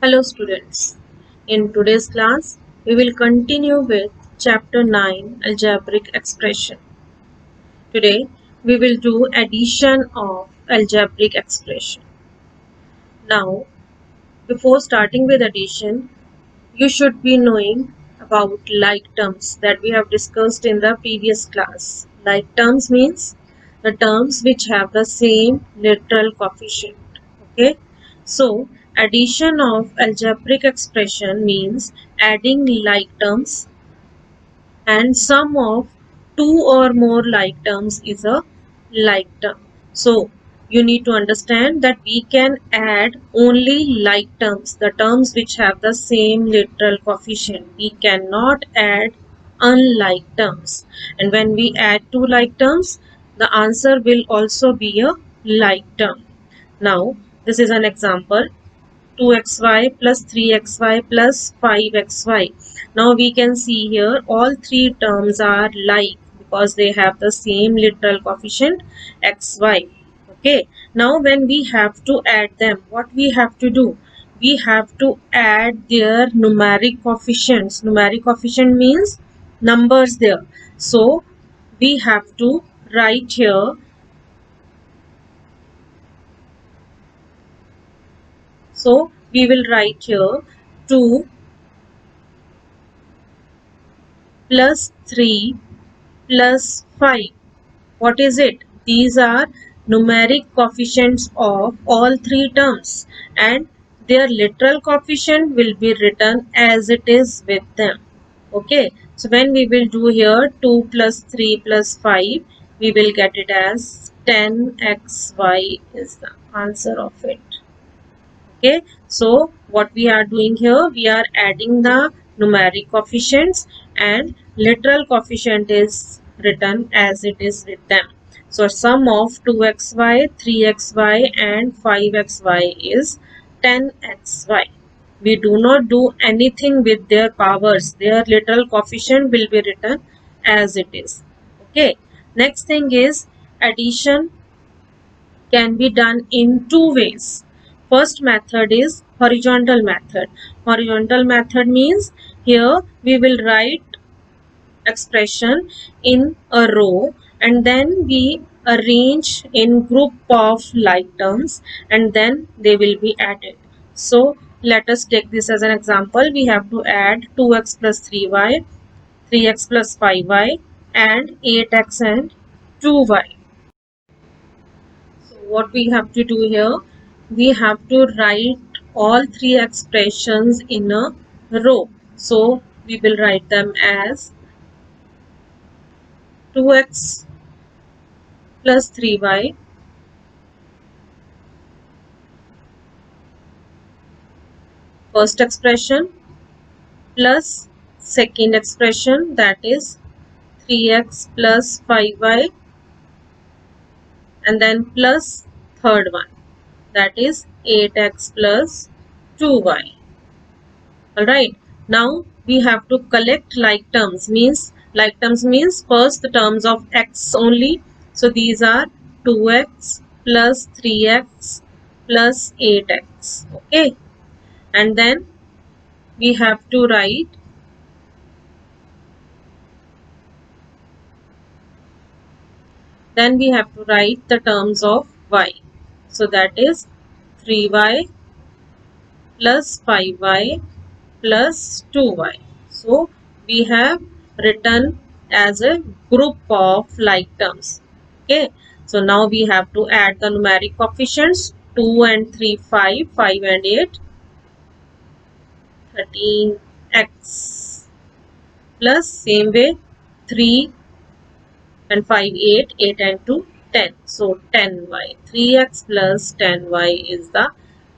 Hello students, in today's class we will continue with chapter 9 algebraic expression. Today we will do addition of algebraic expression. Now before starting with addition you should be knowing about like terms that we have discussed in the previous class. Like terms means the terms which have the same literal coefficient. Okay, so addition of algebraic expression means adding like terms, and sum of two or more like terms is a like term. So you need to understand that we can add only like terms, the terms which have the same literal coefficient. We cannot add unlike terms, and when we add two like terms the answer will also be a like term. Now this is an example: 2xy plus 3xy plus 5xy. Now we can see here all three terms are like because they have the same literal coefficient xy. Okay, now when we have to add them, what we have to do? We have to add their numeric coefficients. Numeric coefficient means numbers there. So we have to write here. So we will write here 2 plus 3 plus 5. What is it? These are numeric coefficients of all three terms, and their literal coefficient will be written as it is with them. Okay, so when we will do here 2 plus 3 plus 5, we will get it as 10xy is the answer of it. Okay, so what we are doing here, we are adding the numeric coefficients and literal coefficient is written as it is with them. So sum of 2xy, 3xy and 5xy is 10xy. We do not do anything with their powers. Their literal coefficient will be written as it is. Okay, next thing is addition can be done in two ways. First method is horizontal method. Horizontal method means here we will write expression in a row and then we arrange in group of like terms and then they will be added. So let us take this as an example. We have to add 2x plus 3y, 3x plus 5y and 8x and 2y. So what we have to do here, we have to write all three expressions in a row. So we will write them as 2x plus 3y first expression plus second expression, that is 3x plus 5y, and then plus third one, that is 8x plus 2y. Alright, now we have to collect like terms. Like terms means first the terms of x only. So these are 2x plus 3x plus 8x. Okay, and then we have to write the terms of y. So that is 3y plus 5y plus 2y. So we have written as a group of like terms. Okay, so now we have to add the numeric coefficients: 2 and 3 5, 5 and 8 13x, plus same way 3 and 5 8, 8 and 2 10. So 10y, 3x plus 10y is the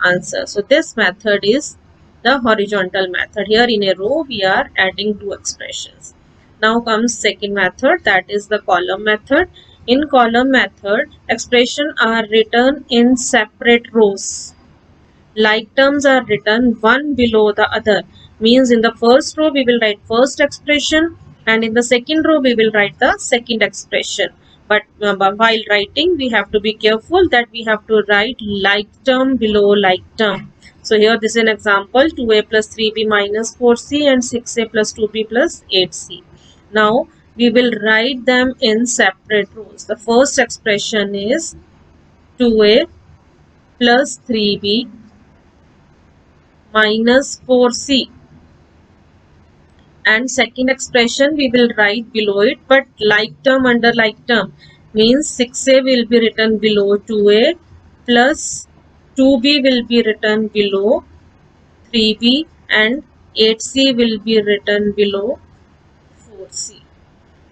answer. So this method is the horizontal method. Here in a row we are adding two expressions. Now comes second method, that is the column method. In column method, expressions are written in separate rows. Like terms are written one below the other. Means in the first row we will write first expression and in the second row we will write the second expression. But while writing we have to be careful that we have to write like term below like term. So here this is an example, 2a plus 3b minus 4c and 6a plus 2b plus 8c. Now we will write them in separate rows. The first expression is 2a plus 3b minus 4c, and second expression we will write below it, but like term under like term, means 6a will be written below 2a plus 2b will be written below 3b and 8c will be written below 4c.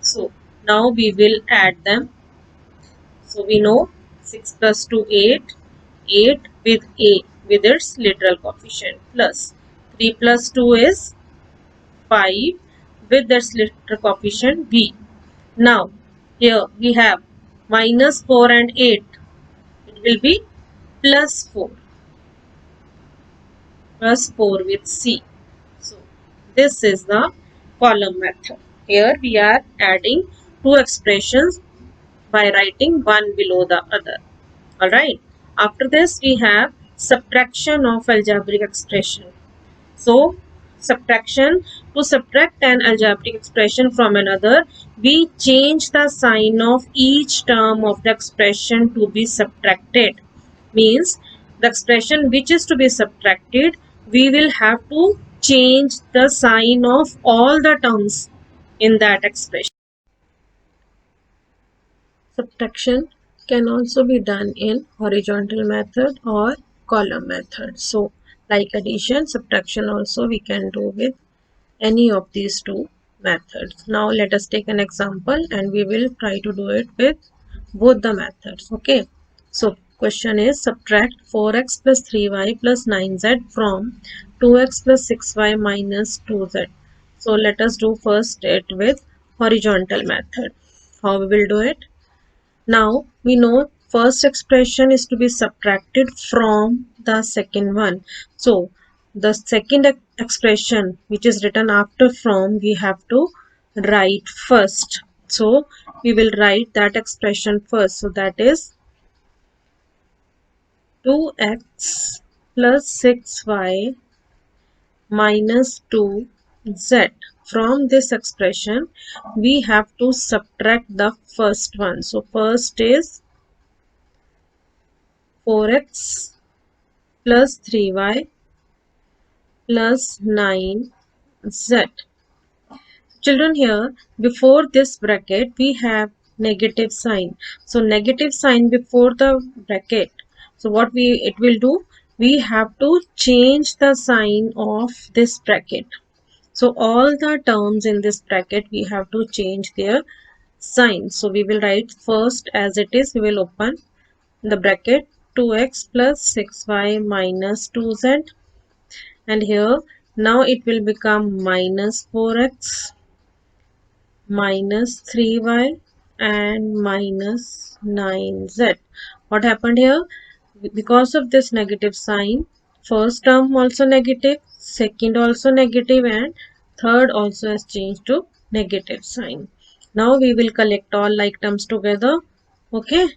So now we will add them. So we know 6 plus 2 8, 8 with a with its literal coefficient, plus 3 plus 2 is 5 with its literal coefficient b. Now here we have minus 4 and 8, it will be plus 4 with c. So this is the column method. Here we are adding two expressions by writing one below the other. Alright. After this we have subtraction of algebraic expression. So subtraction, to subtract an algebraic expression from another, we change the sign of each term of the expression to be subtracted. Means the expression which is to be subtracted, we will have to change the sign of all the terms in that expression. Subtraction can also be done in horizontal method or column method. So like addition, subtraction also we can do with any of these two methods. Now let us take an example and we will try to do it with both the methods. Okay. So question is, subtract 4x plus 3y plus 9z from 2x plus 6y minus 2z. So let us do first it with horizontal method. How we will do it? Now we know first expression is to be subtracted from the second one. So the second expression which is written after from, we have to write first. So we will write that expression first. So that is 2x plus 6y minus 2z. From this expression we have to subtract the first one. So first is 4x plus 3y plus 9z. Children, here before this bracket we have negative sign. So negative sign before the bracket. So what it will do, we have to change the sign of this bracket. So all the terms in this bracket we have to change their sign. So we will write first as it is. We will open the bracket 2x plus 6y minus 2z, and here now it will become minus 4x minus 3y and minus 9z. What happened here? Because of this negative sign, first term also negative, second also negative, and third also has changed to negative sign. Now we will collect all like terms together. Okay.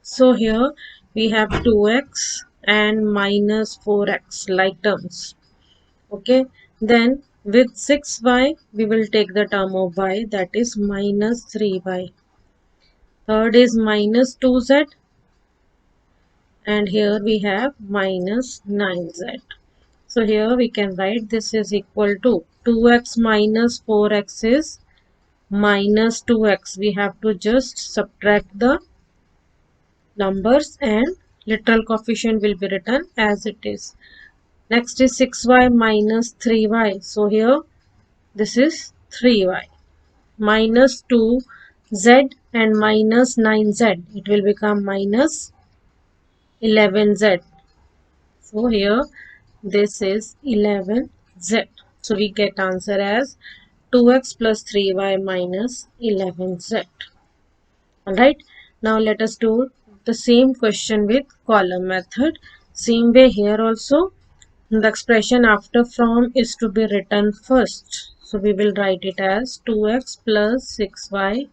So here we have 2x and minus 4x like terms. Okay, then with 6y we will take the term of y, that is minus 3y. Third is minus 2z, and here we have minus 9z. So here we can write this is equal to 2x minus 4x is minus 2x. We have to just subtract the numbers and literal coefficient will be written as it is. Next is 6y minus 3y. So here this is 3y minus 2z and minus 9z. It will become minus 11z. So here this is 11z. So we get answer as 2x plus 3y minus 11z. Alright, now let us do the same question with column method. Same way here also, the expression after from is to be written first. So we will write it as 2x plus 6y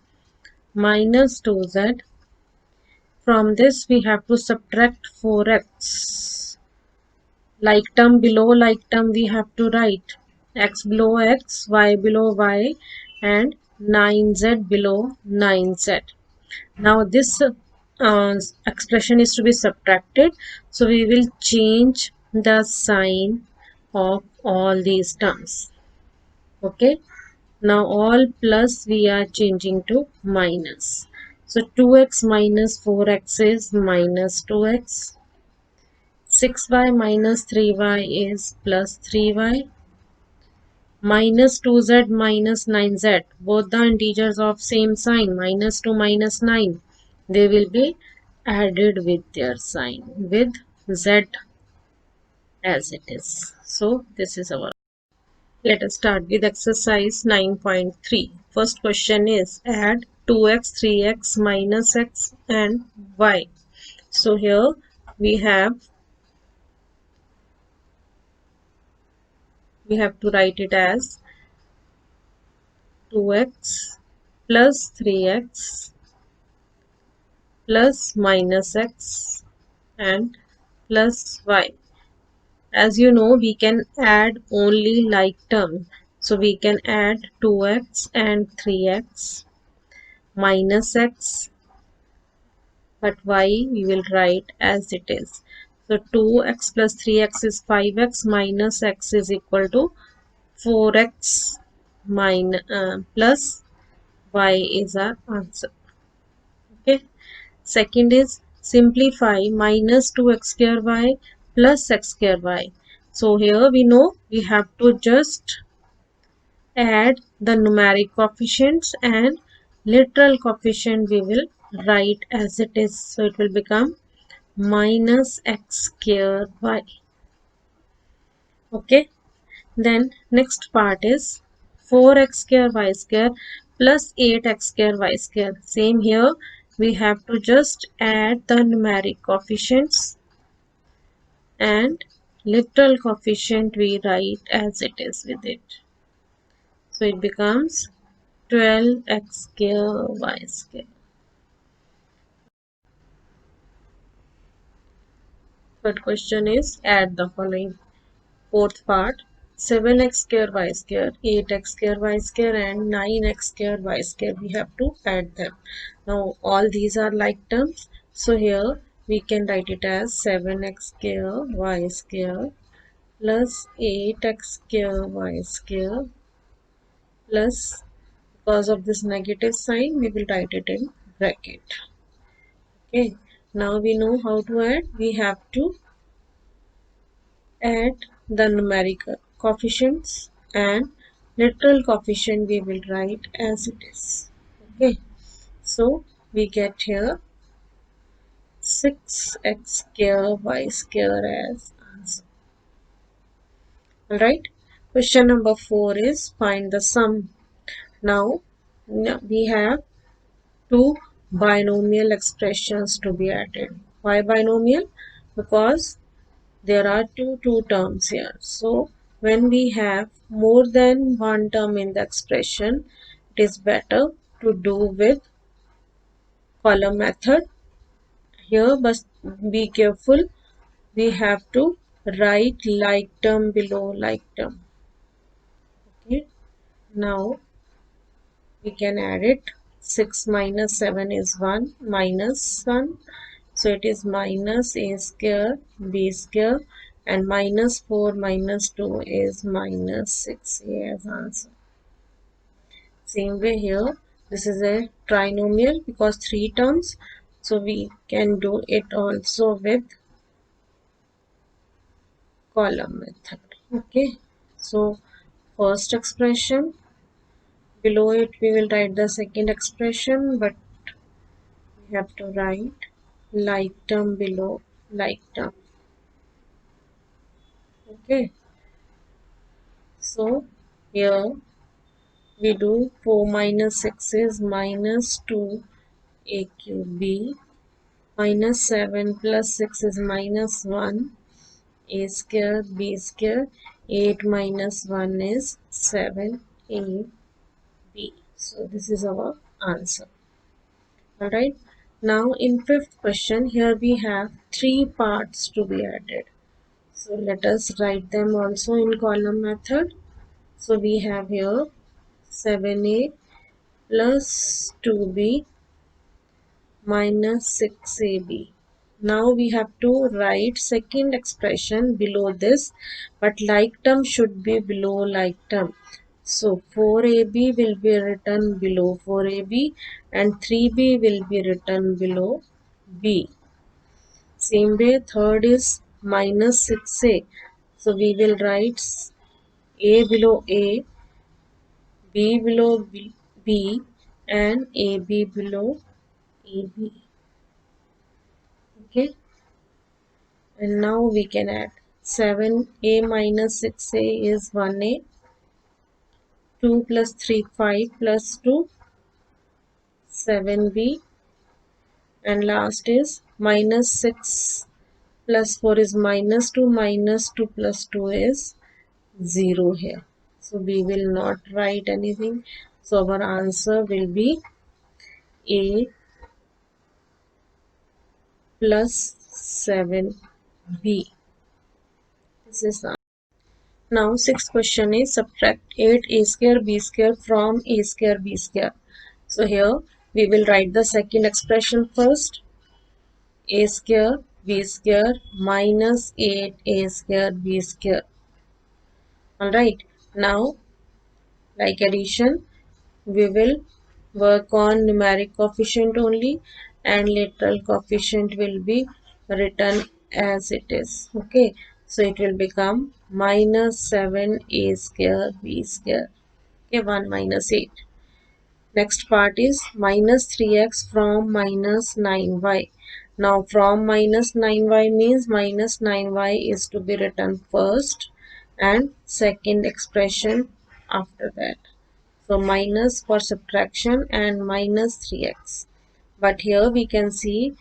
minus 2z. From this we have to subtract 4x Like term below like term we have to write x below x, y below y, and 9z below 9z. Now this expression is to be subtracted, so we will change the sign of all these terms. Okay, now all plus we are changing to minus. So 2x minus 4x is minus 2x. 6y minus 3y is plus 3y. Minus 2z minus 9z. Both the integers of same sign. Minus 2 minus 9. They will be added with their sign. With z as it is. So this is our. Let us start with exercise 9.3. First question is add 2x, 3x, minus x and y. So here we have to write it as 2x plus 3x plus minus x and plus y. As you know, we can add only like term. So we can add 2x and 3x minus x, but y we will write as it is. So 2x plus 3x is 5x minus x is equal to 4x plus y is our answer. Okay. Second is simplify minus 2x square y plus x square y. So here we know we have to just add the numeric coefficients and literal coefficient we will write as it is. So it will become minus x square y. Okay. Then next part is 4x square y square plus 8x square y square. Same here, we have to just add the numeric coefficients and literal coefficient we write as it is with it. So it becomes 12x square y square. Third question is add the following. Fourth part 7x square y square, 8x square y square and 9x square y square. We have to add them. Now all these are like terms. So here we can write it as 7x square y square plus 8x square y square plus, because of this negative sign we will write it in bracket. Okay. Now we know how to add. We have to add the numerical coefficients and literal coefficient we will write as it is. Okay, so we get here 6x square y square as answer. Alright, question number 4 is find the sum. Now we have two binomial expressions to be added. Why binomial? Because there are two terms here. So when we have more than one term in the expression, it is better to do with column method. Here but be careful, we have to write like term below like term. Okay, now we can add it. 6 minus 7 is 1 minus 1. So it is minus a square b square and minus 4 minus 2 is minus 6a as answer. Same way here, this is a trinomial because 3 terms. So we can do it also with column method. Okay. So first expression, below it we will write the second expression, but we have to write like term below like term. Okay, so here we do 4 minus 6 is minus 2 a cube b minus 7 plus 6 is minus 1 a square b square. 8 minus 1 is 7 a b. So this is our answer. Alright, now in fifth question, here we have three parts to be added. So let us write them also in column method. So we have here 7a plus 2b minus 6ab. Now we have to write second expression below this, but like term should be below like term. So 4ab will be written below 4ab and 3b will be written below b. Same way third is minus 6a. So we will write a below a, b below b and ab below ab. Okay. And now we can add 7a minus 6a is 1a, 2 plus 3 5 plus 2 7b, and last is minus 6 plus 4 is minus 2, minus 2 plus 2 is 0 here. So we will not write anything. So our answer will be a plus 7b. This is the Now, sixth question is subtract 8a square b square from a square b square. So here we will write the second expression first. A square b square minus 8a square b square. Alright. Now, like addition, we will work on numeric coefficient only and literal coefficient will be written as it is. Okay. So it will become minus 7a square b square. Okay, 1 minus 8. Next part is minus 3x from minus 9y. Now from minus 9y means minus 9y is to be written first and second expression after that. So minus for subtraction and minus 3x. But here we can see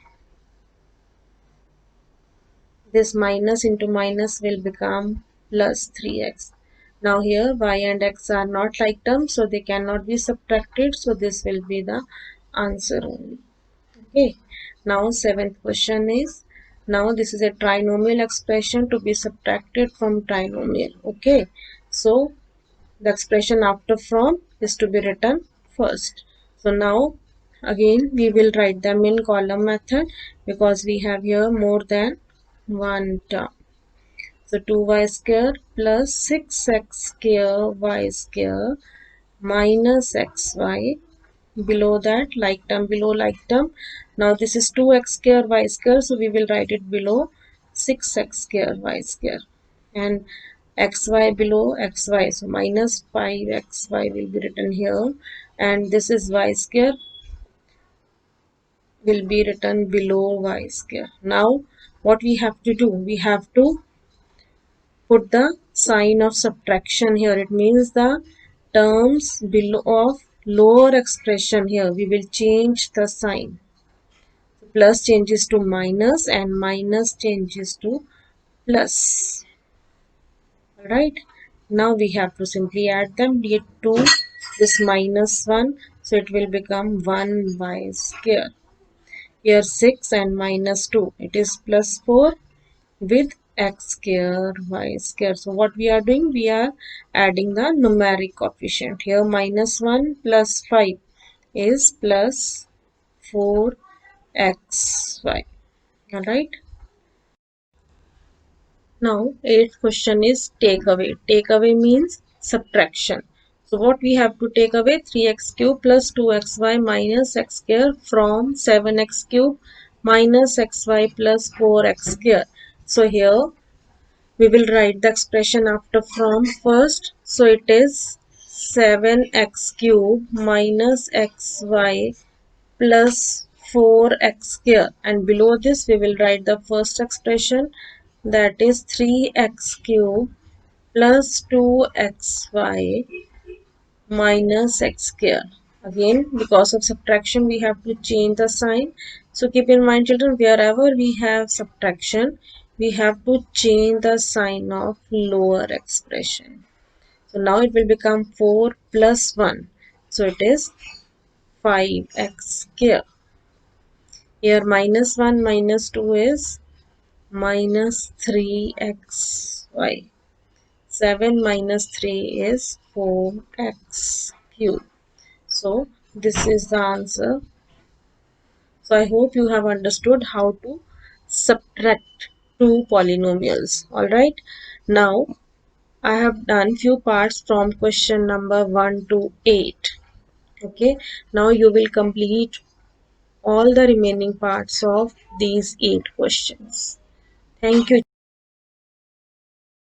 this minus into minus will become plus 3x. Now here y and x are not like terms, so they cannot be subtracted. So this will be the answer only. Okay. Now seventh question is, now this is a trinomial expression to be subtracted from trinomial. Okay. So the expression after from is to be written first. So now again we will write them in column method because we have here more than one term. So 2y square plus 6x square y square minus xy, below that like term below like term. Now this is 2x square y square, so we will write it below 6x square y square and xy below xy, so minus 5xy will be written here and this is y square will be written below y square. Now what we have to do, we have to put the sign of subtraction here. It means the terms below of lower expression here we will change the sign. Plus changes to minus and minus changes to plus. Alright. Now we have to simply add them. Get to this minus 1. So it will become 1y square. Here 6 and minus 2. It is plus 4 with x square y square. So what we are doing, we are adding the numeric coefficient. Here minus 1 plus 5 is plus 4xy. Alright. Now eighth question is take away. Take away means subtraction. So what we have to take away, 3x cube plus 2xy minus x square from 7x cube minus xy plus 4x square. So here we will write the expression after from first. So it is 7x cube minus xy plus 4x square, and below this we will write the first expression, that is 3x cube plus 2xy minus x square. Again, because of subtraction we have to change the sign. So keep in mind children, wherever we have subtraction we have to change the sign of lower expression. So now it will become 4 plus 1. So it is 5x square. Here minus 1 minus 2 is minus 3xy. 7 minus 3 is 4x cube. So this is the answer. So I hope you have understood how to subtract two polynomials. Alright. Now I have done few parts from question number 1 to 8. Okay. Now you will complete all the remaining parts of these 8 questions. Thank you.